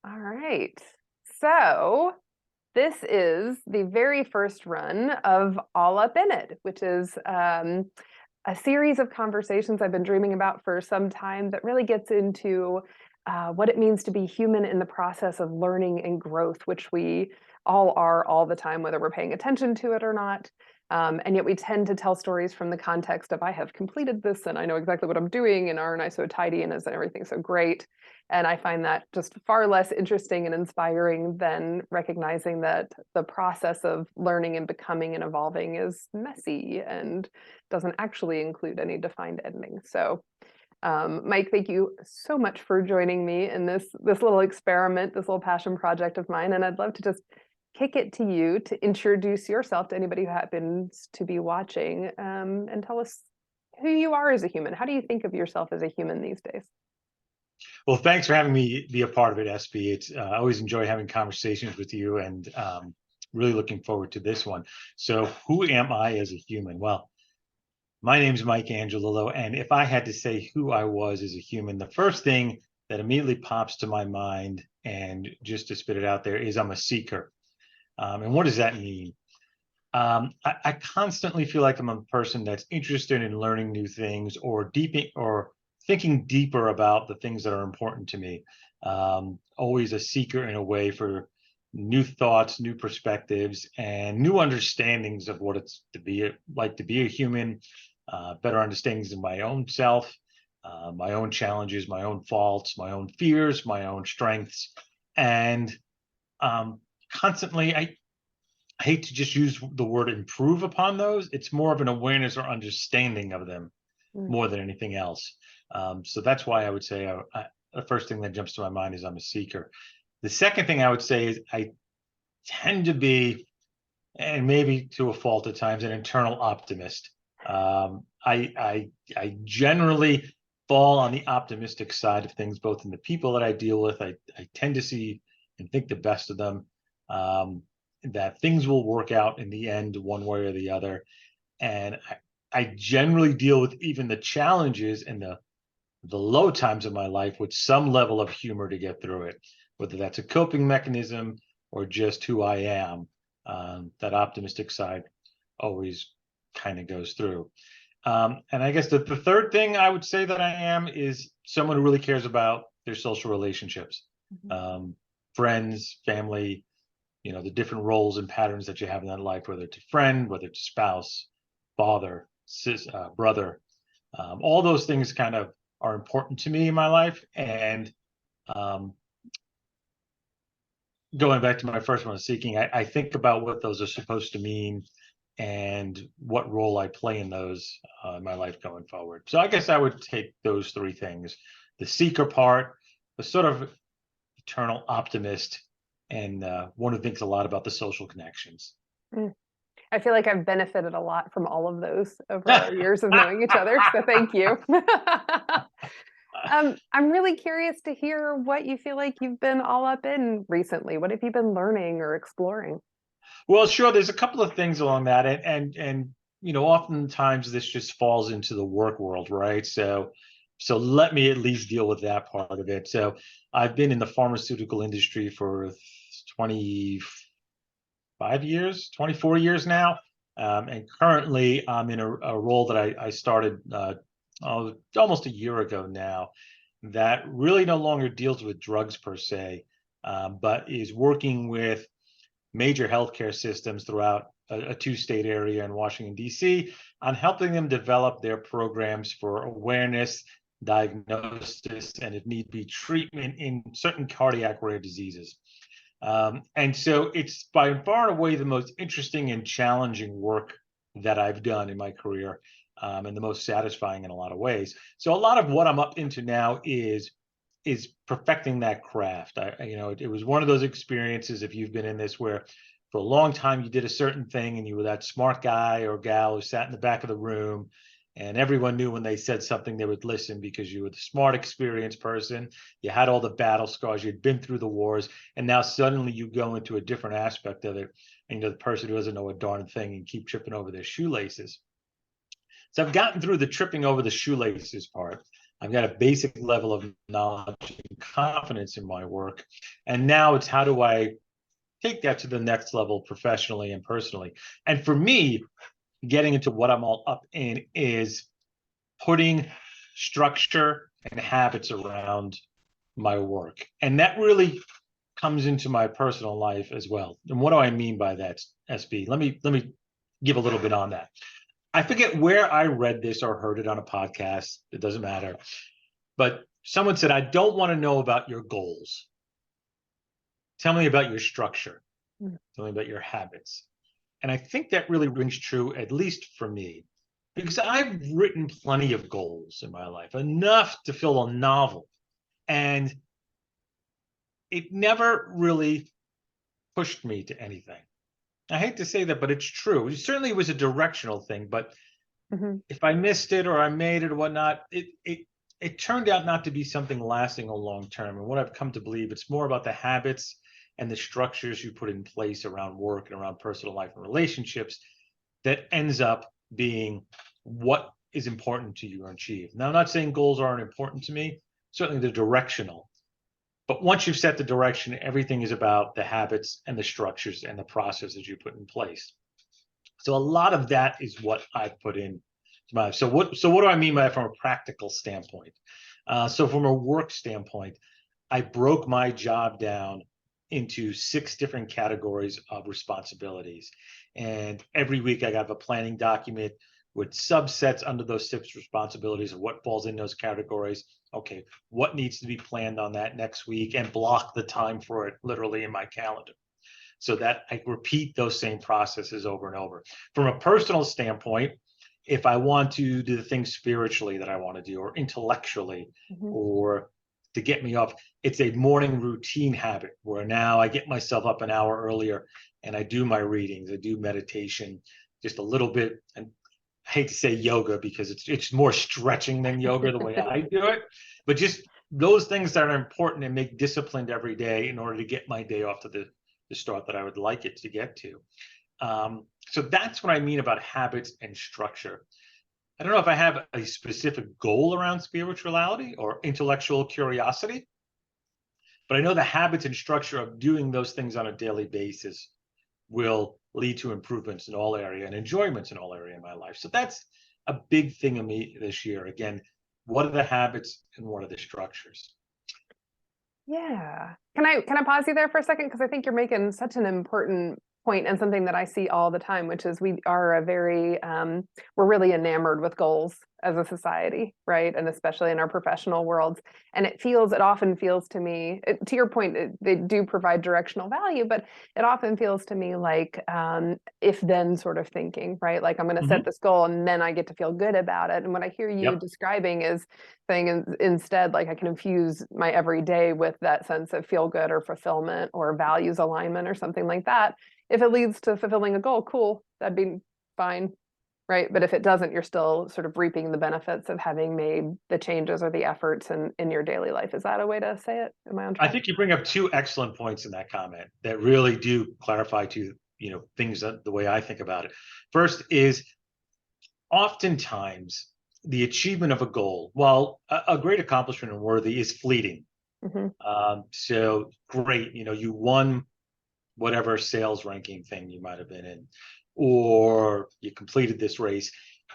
All right. So this is the very first run of All Up in It, which is a series of conversations I've been dreaming about for some time that really gets into what it means to be human in the process of learning and growth, which we all are all the time, whether we're paying attention to it or not. And yet we tend to tell stories from the context of I have completed this and I know exactly what I'm doing and aren't I so tidy and isn't everything so great? And I find that just far less interesting and inspiring than recognizing that the process of learning and becoming and evolving is messy and doesn't actually include any defined ending. So, Mike, thank you so much for joining me in this little experiment, this little passion project of mine. And I'd love to just kick it to you to introduce yourself to anybody who happens to be watching, and tell us who you are as a human. How do you think of yourself as a human these days? Well, thanks for having me be a part of it, SB. I always enjoy having conversations with you, and really looking forward to this one. So, who am I as a human? Well, my name's Mike Angelillo, and if I had to say who I was as a human, the first thing that immediately pops to my mind, and just to spit it out there, is I'm a seeker. And what does that mean? I constantly feel like I'm a person that's interested in learning new things or thinking deeper about the things that are important to me. Always a seeker in a way for new thoughts, new perspectives, and new understandings of what it's to be like to be a human. Better understandings of my own self, my own challenges, my own faults, my own fears, my own strengths, and constantly I hate to just use the word improve upon those. It's more of an awareness or understanding of them Mm. more than anything else. So that's why I would say the first thing that jumps to my mind is I'm a seeker. The second thing I would say is I tend to be, and maybe to a fault at times, an internal optimist. I generally fall on the optimistic side of things, both in the people that I deal with. I tend to see and think the best of them. That things will work out in the end, one way or the other. And I generally deal with even the challenges and the low times of my life with some level of humor to get through it, whether that's a coping mechanism or just who I am. That optimistic side always kind of goes through. And I guess the third thing I would say that I am is someone who really cares about their social relationships, Mhm. friends, family, the different roles and patterns that you have in that life, whether it's a friend, whether it's a spouse, father, brother. All those things kind of are important to me in my life. And um, going back to my first one, seeking, I think about what those are supposed to mean and what role I play in those in my life going forward. So I guess I would take those three things: the seeker part, the sort of eternal optimist, and one who thinks a lot about the social connections. Mm. I feel like I've benefited a lot from all of those over our years of knowing each other. So thank you. I'm really curious to hear what you feel like you've been all up in recently. What have you been learning or exploring? Well, sure. There's a couple of things along that, and oftentimes this just falls into the work world, right? So let me at least deal with that part of it. So I've been in the pharmaceutical industry for 25 years, 24 years now, and currently I'm in a role that I started almost a year ago now, that really no longer deals with drugs per se, but is working with major healthcare systems throughout a two-state area in Washington, D.C., on helping them develop their programs for awareness, diagnosis, and if need be, treatment in certain cardiac rare diseases. And so it's by far and away the most interesting and challenging work that I've done in my career, and the most satisfying in a lot of ways. So a lot of what I'm up into now is perfecting that craft. It was one of those experiences, if you've been in this, where for a long time you did a certain thing and you were that smart guy or gal who sat in the back of the room, and everyone knew when they said something they would listen because you were the smart, experienced person. You had all the battle scars, you'd been through the wars, and now suddenly you go into a different aspect of it, and you're the person who doesn't know a darn thing and keep tripping over their shoelaces. So I've gotten through the tripping over the shoelaces part. I've got a basic level of knowledge and confidence in my work. And now it's how do I take that to the next level professionally and personally. And for me, getting into what I'm all up in is putting structure and habits around my work. And that really comes into my personal life as well. And what do I mean by that, SB? Let me give a little bit on that. I forget where I read this or heard it on a podcast. It doesn't matter. But someone said, I don't want to know about your goals. Tell me about your structure. Tell me about your habits. And I think that really rings true, at least for me, because I've written plenty of goals in my life, enough to fill a novel. And it never really pushed me to anything. I hate to say that, but it's true. It certainly was a directional thing, but if I missed it or I made it or whatnot, it turned out not to be something lasting or long term. And what I've come to believe, it's more about the habits and the structures you put in place around work and around personal life and relationships that ends up being what is important to you or achieve. Now, I'm not saying goals aren't important to me. Certainly they're directional. But once you've set the direction, everything is about the habits and the structures and the processes you put in place. So a lot of that is what I've put in to my life. So what do I mean by that from a practical standpoint? So from a work standpoint, I broke my job down into 6 different categories of responsibilities. And every week I have a planning document with subsets under those 6 responsibilities of what falls in those categories. Okay, what needs to be planned on that next week, and block the time for it literally in my calendar, so that I repeat those same processes over and over. From a personal standpoint, if I want to do the things spiritually that I want to do, or intellectually, or to get me off, it's a morning routine habit where now I get myself up an hour earlier and I do my readings, I do meditation, just a little bit. And I hate to say yoga because it's more stretching than yoga the way I do it, but just those things that are important and make disciplined every day in order to get my day off to the start that I would like it to get to. So that's what I mean about habits and structure. I don't know if I have a specific goal around spirituality or intellectual curiosity, but I know the habits and structure of doing those things on a daily basis will lead to improvements in all area and enjoyments in all area in my life. So that's a big thing of me this year. Again, what are the habits and what are the structures? Yeah. Can I pause you there for a second? Because I think you're making such an important point and something that I see all the time, which is we are a very, we're really enamored with goals as a society, right? And especially in our professional worlds. And it often feels to me, to your point, they do provide directional value, but it often feels to me like if then sort of thinking, right? Like I'm going to set this goal and then I get to feel good about it. And what I hear you describing is saying instead, like I can infuse my everyday with that sense of feel good or fulfillment or values alignment or something like that. If it leads to fulfilling a goal, cool, that'd be fine. Right. But if it doesn't, you're still sort of reaping the benefits of having made the changes or the efforts in your daily life. Is that a way to say it? Am I on track? I think you bring up 2 excellent points in that comment that really do clarify things that the way I think about it. First is oftentimes the achievement of a goal, while a great accomplishment and worthy, is fleeting. So great, you won whatever sales ranking thing you might have been in, or you completed this race,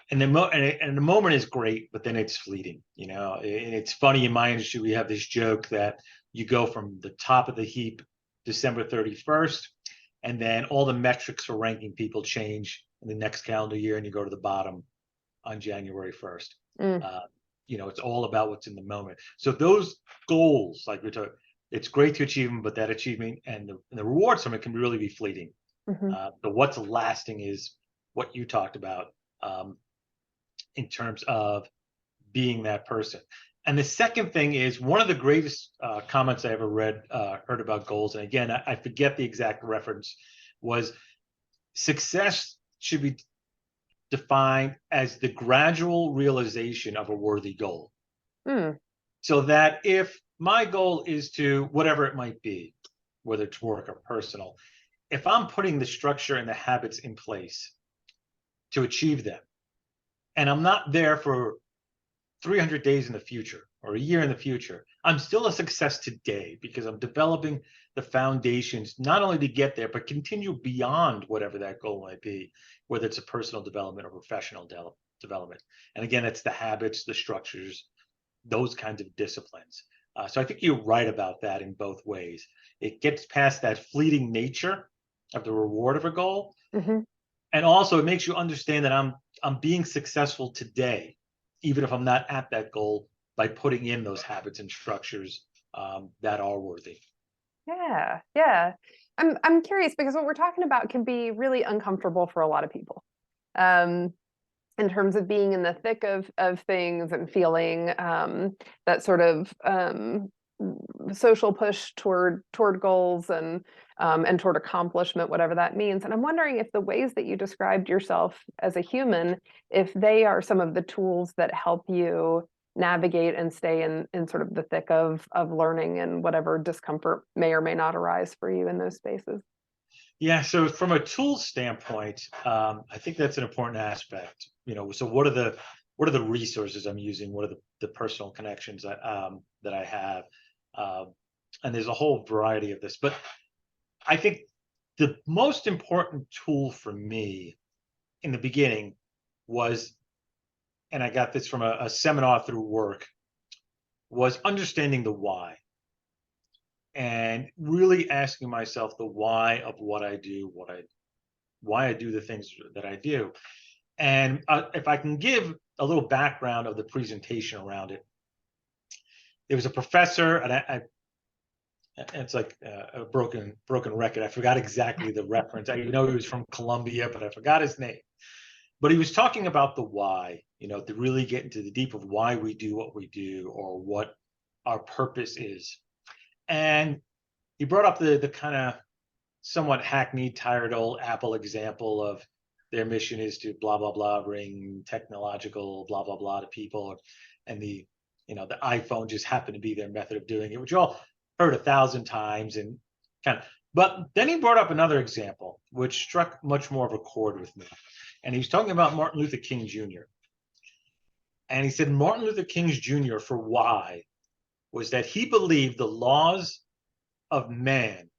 and the moment is great, but then it's fleeting. And it's funny, in my industry we have this joke that you go from the top of the heap December 31st, and then all the metrics for ranking people change in the next calendar year, and you go to the bottom on January 1st. It's all about what's in the moment. So those goals, like we're talking, it's great to achieve them, but that achievement and the rewards from it can really be fleeting. But what's lasting is what you talked about in terms of being that person. And the second thing is, one of the greatest comments I ever heard about goals, and again, I forget the exact reference, was success should be defined as the gradual realization of a worthy goal. So that if my goal is to whatever it might be, whether it's work or personal, if I'm putting the structure and the habits in place to achieve them, and I'm not there for 300 days in the future or a year in the future, I'm still a success today because I'm developing the foundations not only to get there, but continue beyond whatever that goal might be, whether it's a personal development or professional development. And again, it's the habits, the structures, those kinds of disciplines. So I think you're right about that in both ways. It gets past that fleeting nature of the reward of a goal. Mm-hmm. And also it makes you understand that I'm being successful today, even if I'm not at that goal, by putting in those habits and structures that are worthy. Yeah, yeah. I'm curious because what we're talking about can be really uncomfortable for a lot of people. Um, in terms of being in the thick of things and feeling that sort of social push toward goals and toward accomplishment, whatever that means. And I'm wondering if the ways that you described yourself as a human, if they are some of the tools that help you navigate and stay in sort of the thick of learning and whatever discomfort may or may not arise for you in those spaces. Yeah, so from a tool standpoint, I think that's an important aspect. So what are the resources I'm using? What are the personal connections that I have? And there's a whole variety of this, but I think the most important tool for me in the beginning was, and I got this from a seminar through work, was understanding the why and really asking myself the why of what I do, why I do the things that I do. And if I can give a little background of the presentation around it, there was a professor, and it's like a broken record. I forgot exactly the reference. I know he was from Columbia, but I forgot his name. But he was talking about the why, to really get into the deep of why we do what we do or what our purpose is. And he brought up the kind of somewhat hackneyed, tired old Apple example of their mission is to blah, blah, blah, bring technological blah, blah, blah to people. And the iPhone just happened to be their method of doing it, which you all heard 1,000 times and but then he brought up another example, which struck much more of a chord with me. And he was talking about Martin Luther King Jr. And he said Martin Luther King Jr. for why was that he believed the laws of man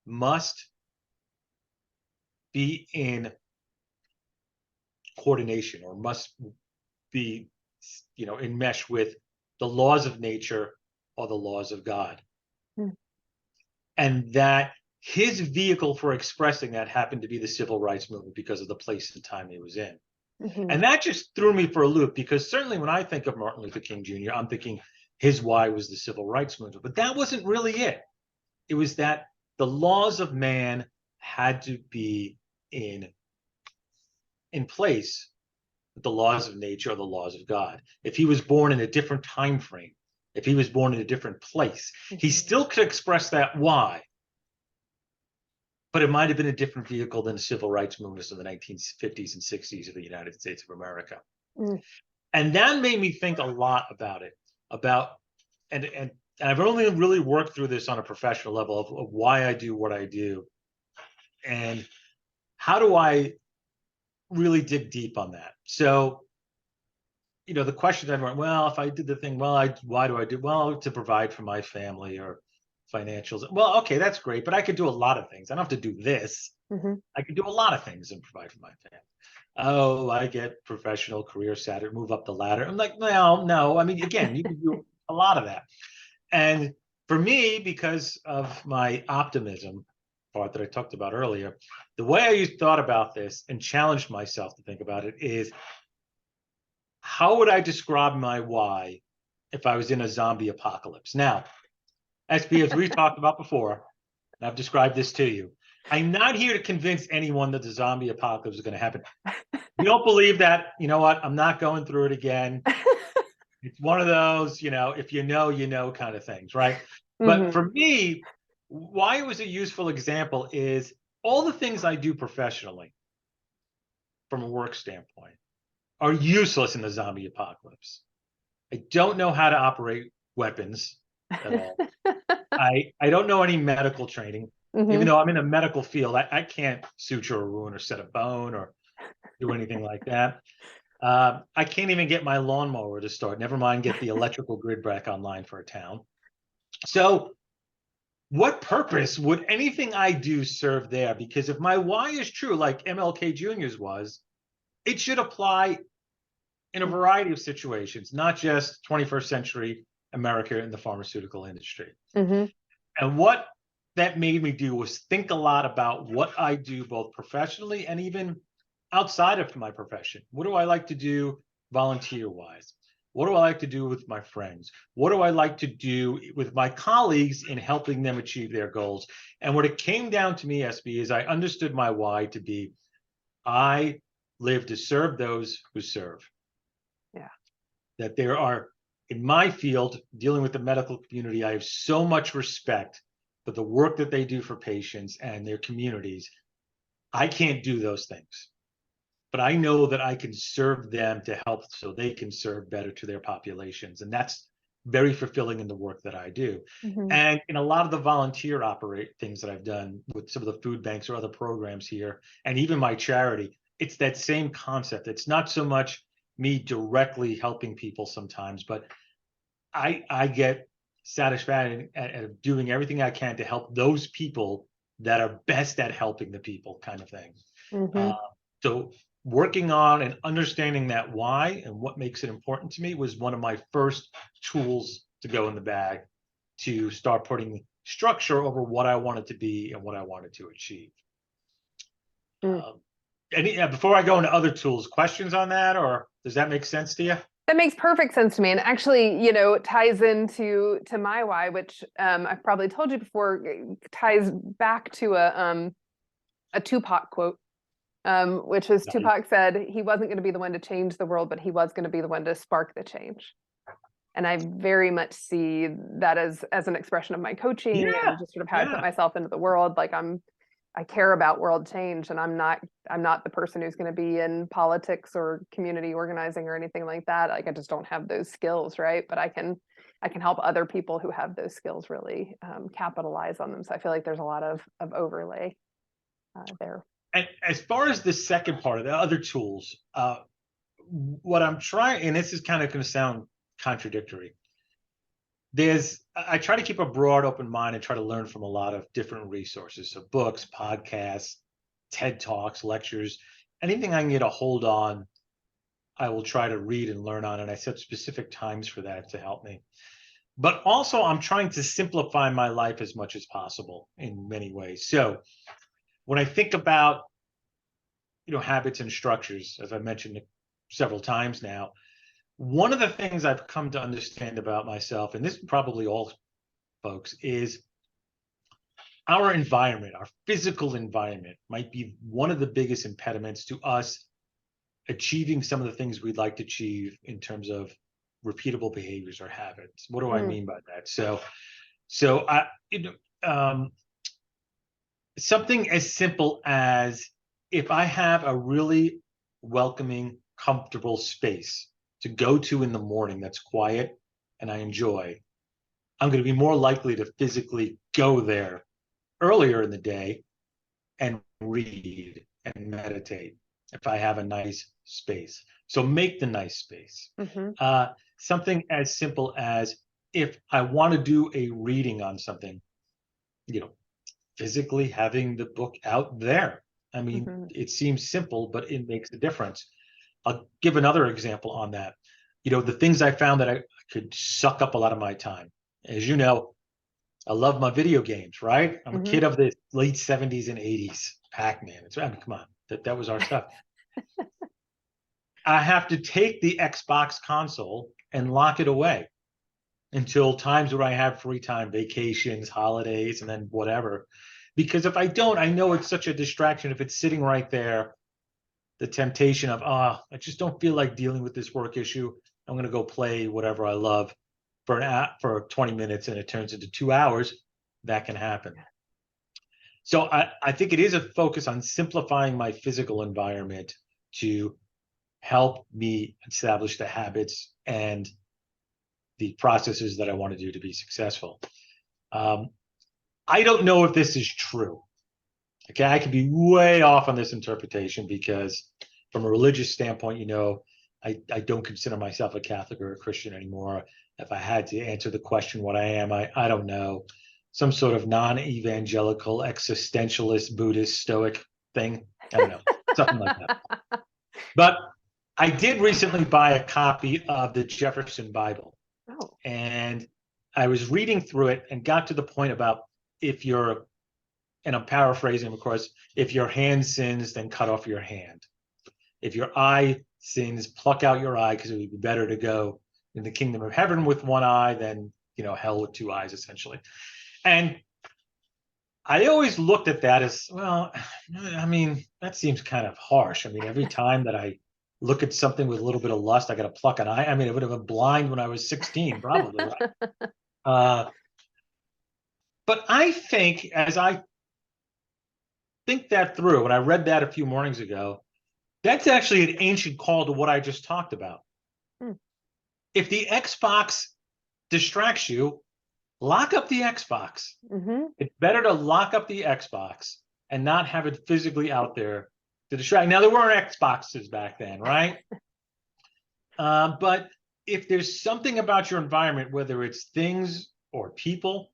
must be in coordination or must be, enmeshed with the laws of nature or the laws of God. Mm. And that his vehicle for expressing that happened to be the civil rights movement because of the place and time he was in. Mm-hmm. And that just threw me for a loop because certainly when I think of Martin Luther King Jr., I'm thinking his why was the civil rights movement, but that wasn't really it. It was that the laws of man had to be in place with the laws of nature or the laws of God. If he was born in a different time frame, if he was born in a different place, he still could express that why, but it might have been a different vehicle than the civil rights movements of the 1950s and 60s of the United States of America. Mm. And that made me think a lot about it, and I've only really worked through this on a professional level of why I do what I do. And how do I really dig deep on that? So, the question that went, well, if I did the thing, well, why do I do? Well, to provide for my family or financials. Well, okay, that's great, but I could do a lot of things. I don't have to do this. Mm-hmm. I could do a lot of things and provide for my family. Oh, I get professional career status, move up the ladder. I'm like, no. I mean, again, you can do a lot of that. And for me, because of my optimism part that I talked about earlier, the way I thought about this and challenged myself to think about it is, how would I describe my why if I was in a zombie apocalypse? Now, SB, as we talked about before, and I've described this to you, I'm not here to convince anyone that the zombie apocalypse is going to happen. If you don't believe that, you know what? I'm not going through it again. It's one of those, if you know kind of things, right? Mm-hmm. But for me, why it was a useful example is all the things I do professionally from a work standpoint are useless in the zombie apocalypse. I don't know how to operate weapons at all. I don't know any medical training. Mm-hmm. Even though I'm in a medical field, I can't suture a wound or set a bone or do anything like that. I can't even get my lawnmower to start. Never mind get the electrical grid back online for a town. So what purpose would anything I do serve there? Because if my why is true, like MLK Jr.'s was, it should apply in a variety of situations, not just 21st century America in the pharmaceutical industry. Mm-hmm. And what that made me do was think a lot about what I do both professionally and even outside of my profession. What do I like to do volunteer wise? What do I like to do with my friends? What do I like to do with my colleagues in helping them achieve their goals? And what it came down to me, SB, is I understood my why to be I live to serve those who serve. Yeah. That there are, in my field, dealing with the medical community, I have so much respect for the work that they do for patients and their communities. I can't do those things, but I know that I can serve them to help so they can serve better to their populations. And that's very fulfilling in the work that I do. Mm-hmm. And in a lot of the volunteer operate things that I've done with some of the food banks or other programs here, and even my charity, it's that same concept. It's not so much me directly helping people sometimes, but I get satisfaction at doing everything I can to help those people that are best at helping the people, kind of thing. Mm-hmm. Uh, so working on and understanding that why and what makes it important to me was one of my first tools to go in the bag to start putting structure over what I wanted to be and what I wanted to achieve. Mm. Before I go into other tools, questions on that, or does that make sense to you? That makes perfect sense to me, and actually, ties into my why, which I've probably told you before, ties back to a Tupac quote, which is Tupac said he wasn't going to be the one to change the world, but he was going to be the one to spark the change. And I very much see that as an expression of my coaching and just sort of how I put myself into the world. Like I care about world change, and I'm not the person who's going to be in politics or community organizing or anything like that. Like I just don't have those skills, right? But I can help other people who have those skills really capitalize on them. So I feel like there's a lot of overlay there. And as far as the second part of the other tools, what I'm trying, and this is kind of going to sound contradictory. I try to keep a broad open mind and try to learn from a lot of different resources. So books, podcasts, TED Talks, lectures, anything I can get a hold on, I will try to read and learn on. And I set specific times for that to help me. But also I'm trying to simplify my life as much as possible in many ways. So when I think about, habits and structures, as I mentioned several times now, one of the things I've come to understand about myself, and this is probably all folks, is our environment, our physical environment might be one of the biggest impediments to us achieving some of the things we'd like to achieve in terms of repeatable behaviors or habits. What do I mean by that? So something as simple as if I have a really welcoming, comfortable space to go to in the morning that's quiet and I enjoy, I'm going to be more likely to physically go there earlier in the day and read and meditate if I have a nice space. So make the nice space. Mm-hmm. Something as simple as if I want to do a reading on something, physically having the book out there. I mean, it seems simple, but it makes a difference. I'll give another example on that. The things I found that I could suck up a lot of my time. As you know, I love my video games, right? I'm a kid of the late 70s and 80s. Pac-Man. Come on. That was our stuff. I have to take the Xbox console and lock it away until times where I have free time, vacations, holidays, and then whatever. Because if I don't, I know it's such a distraction. If it's sitting right there, the temptation of, I just don't feel like dealing with this work issue. I'm going to go play whatever I love for 20 minutes and it turns into 2 hours. That can happen. So I think it is a focus on simplifying my physical environment to help me establish the habits and the processes that I want to do to be successful. I don't know if this is true. Okay, I could be way off on this interpretation because from a religious standpoint, I don't consider myself a Catholic or a Christian anymore. If I had to answer the question what I am, I don't know. Some sort of non-evangelical, existentialist, Buddhist, Stoic thing. I don't know. Something like that. But I did recently buy a copy of the Jefferson Bible. Oh. And I was reading through it and got to the point about if you're, and I'm paraphrasing, of course, if your hand sins, then cut off your hand. If your eye sins, pluck out your eye, because it would be better to go in the kingdom of heaven with one eye than, hell with two eyes, essentially. And I always looked at that as, well, I mean, that seems kind of harsh. I mean, every time that I look at something with a little bit of lust, I got to pluck an eye. I mean, I would have been blind when I was 16, probably. Right? But I think, as I think that through, when I read that a few mornings ago, that's actually an ancient call to what I just talked about. If the Xbox distracts you, lock up the Xbox. It's better to lock up the Xbox and not have it physically out there to distract. Now, there weren't Xboxes back then, right? But if there's something about your environment, whether it's things or people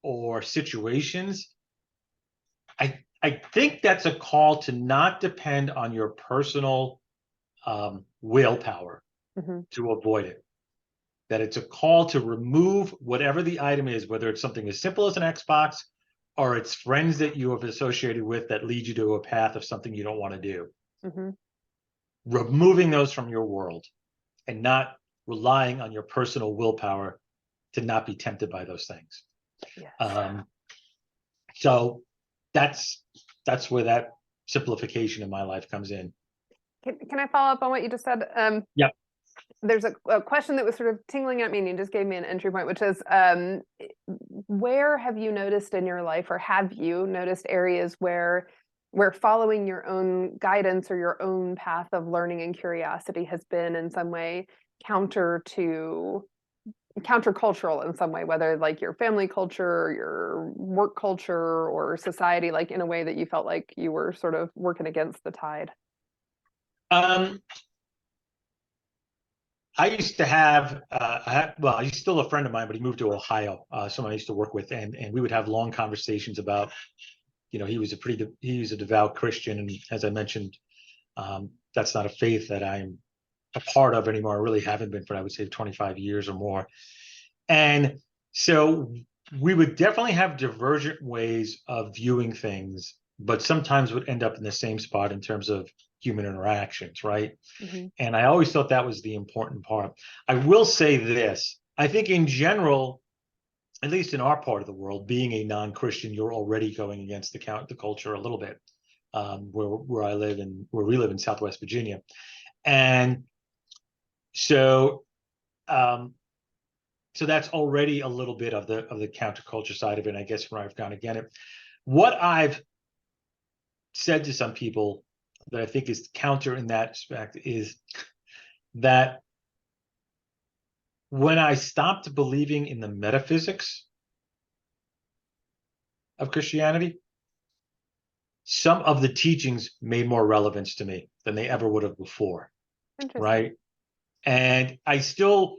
or situations, I think that's a call to not depend on your personal willpower to avoid it. That it's a call to remove whatever the item is, whether it's something as simple as an Xbox or it's friends that you have associated with that lead you to a path of something you don't want to do. Removing those from your world and not relying on your personal willpower to not be tempted by those things. Yes. So that's where that simplification in my life comes in. Can I follow up on what you just said? Yeah. There's a question that was sort of tingling at me, and you just gave me an entry point, which is, where have you noticed in your life, or have you noticed areas where following your own guidance or your own path of learning and curiosity has been in some way countercultural in some way, whether like your family culture or your work culture or society, like in a way that you felt like you were sort of working against the tide? I used to have, he's still a friend of mine, but he moved to Ohio, someone I used to work with, and we would have long conversations about, he was a devout Christian. And as I mentioned, that's not a faith that I'm a part of anymore. I really haven't been for, I would say, 25 years or more. And so we would definitely have divergent ways of viewing things, but sometimes would end up in the same spot in terms of human interactions, right? And I always thought that was the important part. I will say this, I think in general, at least in our part of the world, being a non-Christian, you're already going against the culture a little bit, where I live and where we live in Southwest Virginia. And so that's already a little bit of the counterculture side of it, and I guess where I've gone again. What I've said to some people that I think is counter in that respect is that when I stopped believing in the metaphysics of Christianity, some of the teachings made more relevance to me than they ever would have before, right? And I still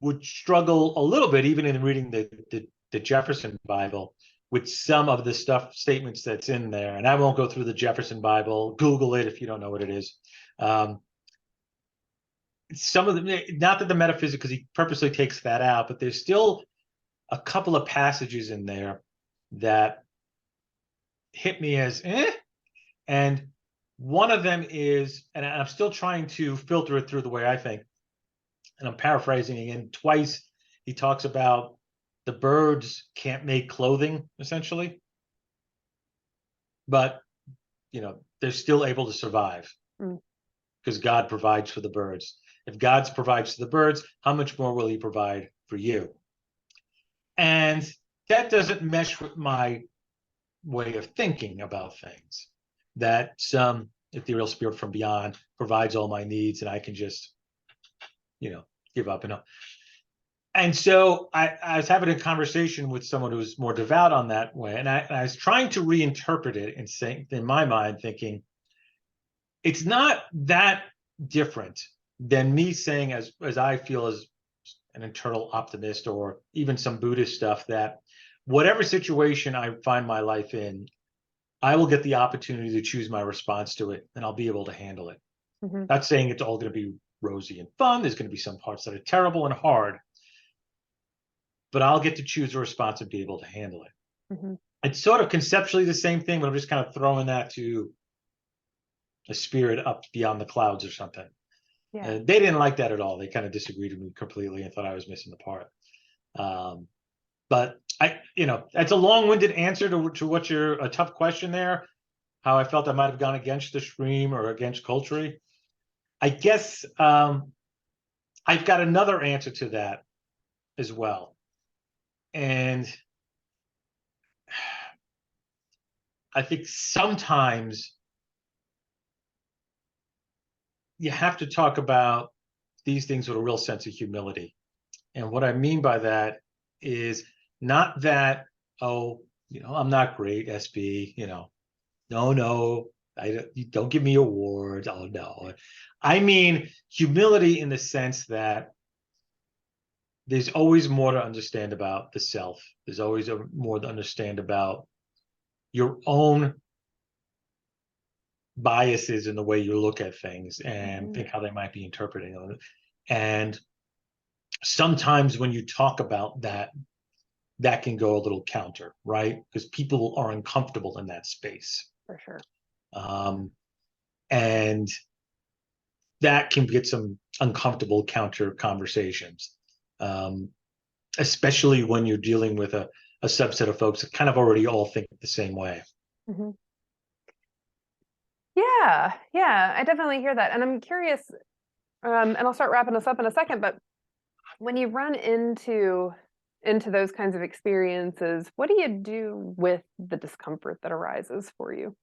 would struggle a little bit, even in reading the Jefferson Bible, with some of the statements that's in there. And I won't go through the Jefferson Bible. Google it if you don't know what it is. Some of the, not that the metaphysics, because he purposely takes that out, but there's still a couple of passages in there that hit me as and one of them is, and I'm still trying to filter it through the way I think, and I'm paraphrasing again, twice he talks about the birds can't make clothing, essentially, but they're still able to survive because God provides for the birds. If God provides for the birds, how much more will he provide for you? And that doesn't mesh with my way of thinking about things, that some ethereal spirit from beyond provides all my needs and I can just, give up. And so I was having a conversation with someone who's more devout on that way. And I was trying to reinterpret it and saying, in my mind, thinking, it's not that different than me saying, as I feel as an internal optimist, or even some Buddhist stuff, that whatever situation I find my life in, I will get the opportunity to choose my response to it, and I'll be able to handle it. Mm-hmm. Not saying it's all going to be rosy and fun. There's going to be some parts that are terrible and hard, but I'll get to choose a response and be able to handle it. Mm-hmm. It's sort of conceptually the same thing, but I'm just kind of throwing that to a spirit up beyond the clouds or something. Yeah. And they didn't like that at all. They kind of disagreed with me completely and thought I was missing the part. But that's a long-winded answer to what a tough question there. How I felt I might have gone against the stream or against culture. I guess I've got another answer to that as well. And I think sometimes you have to talk about these things with a real sense of humility. And what I mean by that is not that, I'm not great, SB, no, you don't give me awards. Oh, no. I mean humility in the sense that there's always more to understand about the self. There's always more to understand about your own biases in the way you look at things and think how they might be interpreting them. And sometimes when you talk about that, that can go a little counter, right? Because people are uncomfortable in that space. For sure. And that can get some uncomfortable counter conversations, especially when you're dealing with a subset of folks that kind of already all think the same way. Mm-hmm. Yeah, I definitely hear that. And I'm curious, and I'll start wrapping us up in a second, but when you run into those kinds of experiences, what do you do with the discomfort that arises for you?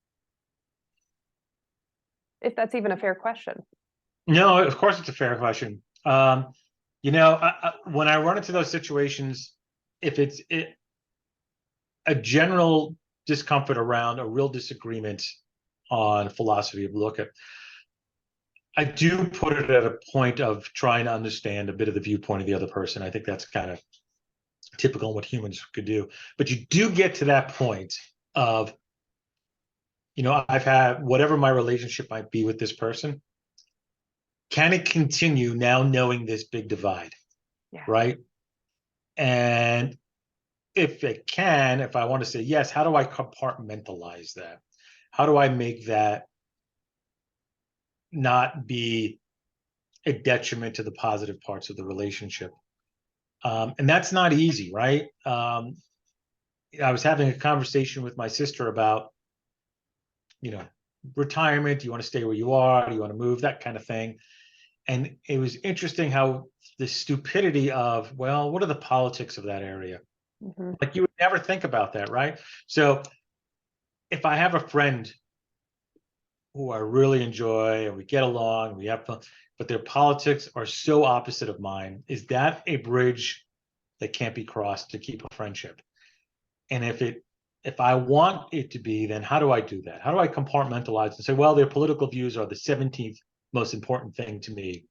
If that's even a fair question. No, of course it's a fair question. When I run into those situations, if it's a general discomfort around a real disagreement on philosophy of look at, I do put it at a point of trying to understand a bit of the viewpoint of the other person. I think that's kind of typical of what humans could do. But you do get to that point of, I've had whatever my relationship might be with this person. Can it continue now knowing this big divide? Yeah. Right. And if it can, if I want to say yes, how do I compartmentalize that? How do I make that not be a detriment to the positive parts of the relationship? And that's not easy, right? I was having a conversation with my sister about, retirement. Do you want to stay where you are? Do you want to move? That kind of thing. And it was interesting how the stupidity of, well, what are the politics of that area? Mm-hmm. Like you would never think about that, right? So if I have a friend who I really enjoy and we get along, we have fun, but their politics are so opposite of mine, is that a bridge that can't be crossed to keep a friendship? And if I want it to be, then how do I do that? How do I compartmentalize and say, well, their political views are the 17th most important thing to me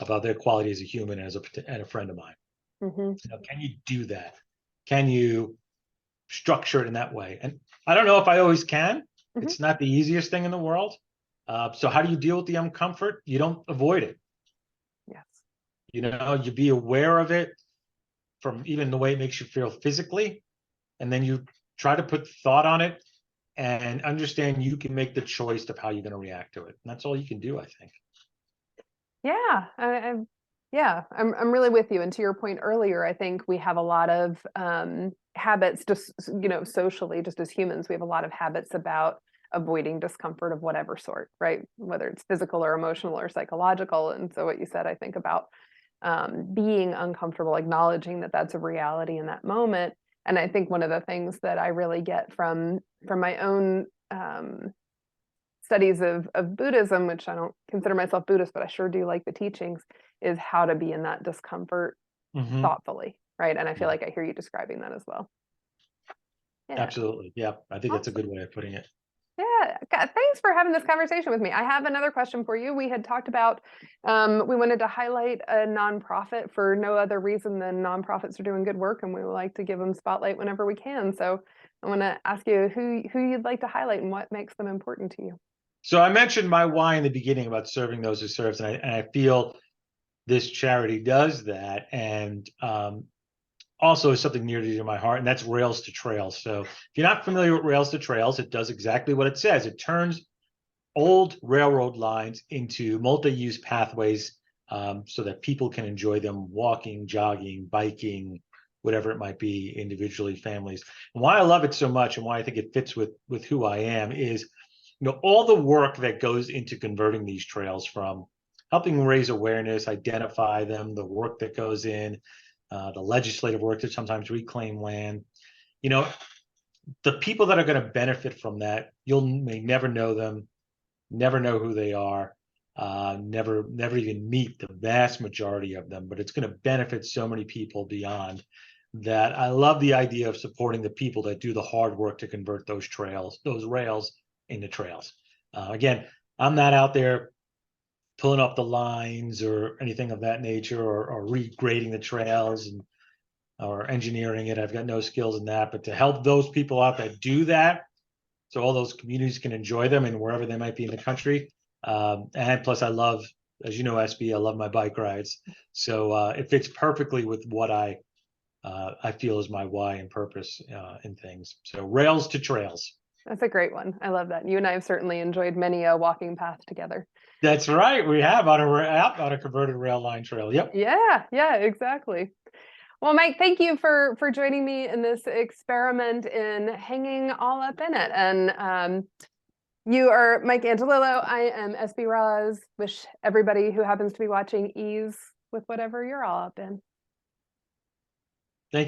about their quality as a human and and a friend of mine? Mm-hmm. Can you do that? Can you structure it in that way? And I don't know if I always can. Mm-hmm. It's not the easiest thing in the world. So how do you deal with the uncomfort? You don't avoid it. Yes. You be aware of it from even the way it makes you feel physically. And then you try to put thought on it and understand you can make the choice of how you're going to react to it. And that's all you can do, I think. Yeah, I'm really with you. And to your point earlier, I think we have a lot of habits, just socially, just as humans, we have a lot of habits about avoiding discomfort of whatever sort, right? Whether it's physical or emotional or psychological. And so what you said, I think about being uncomfortable, acknowledging that that's a reality in that moment. And I think one of the things that I really get from my own studies of Buddhism, which I don't consider myself Buddhist, but I sure do like the teachings, is how to be in that discomfort thoughtfully, right? And I feel like I hear you describing that as well. Yeah. Absolutely. Yeah, I think that's a good way of putting it. Yeah, thanks for having this conversation with me. I have another question for you. We had talked about we wanted to highlight a nonprofit for no other reason than nonprofits are doing good work, and we would like to give them spotlight whenever we can. So I want to ask you who you'd like to highlight and what makes them important to you. So I mentioned my why in the beginning about serving those who serves, and I feel this charity does that, and also is something near to my heart, and that's Rails to Trails. So if you're not familiar with Rails to Trails, it does exactly what it says. It turns old railroad lines into multi-use pathways, so that people can enjoy them walking, jogging, biking, whatever it might be, individually, families. And why I love it so much and why I think it fits with who I am is, all the work that goes into converting these trails, from helping raise awareness, identify them, the work that goes in, the legislative work to sometimes reclaim land. You know, the people that are going to benefit from that, may never know them, never know who they are, never even meet the vast majority of them, but it's going to benefit so many people beyond that. I love the idea of supporting the people that do the hard work to convert those rails into trails. Again, I'm not out there pulling up the lines or anything of that nature, or regrading the trails or engineering it. I've got no skills in that, but to help those people out that do that, so all those communities can enjoy them and wherever they might be in the country. And plus, I love, as you know, SB, I love my bike rides. So it fits perfectly with what I feel is my why and purpose in things. So Rails to Trails. That's a great one. I love that. You and I have certainly enjoyed many a walking path together. That's right. We have out on a converted rail line trail. Yep. Yeah, exactly. Well, Mike, thank you for joining me in this experiment in hanging all up in it. And you are Mike Angelillo. I am SB Rawz. Wish everybody who happens to be watching ease with whatever you're all up in.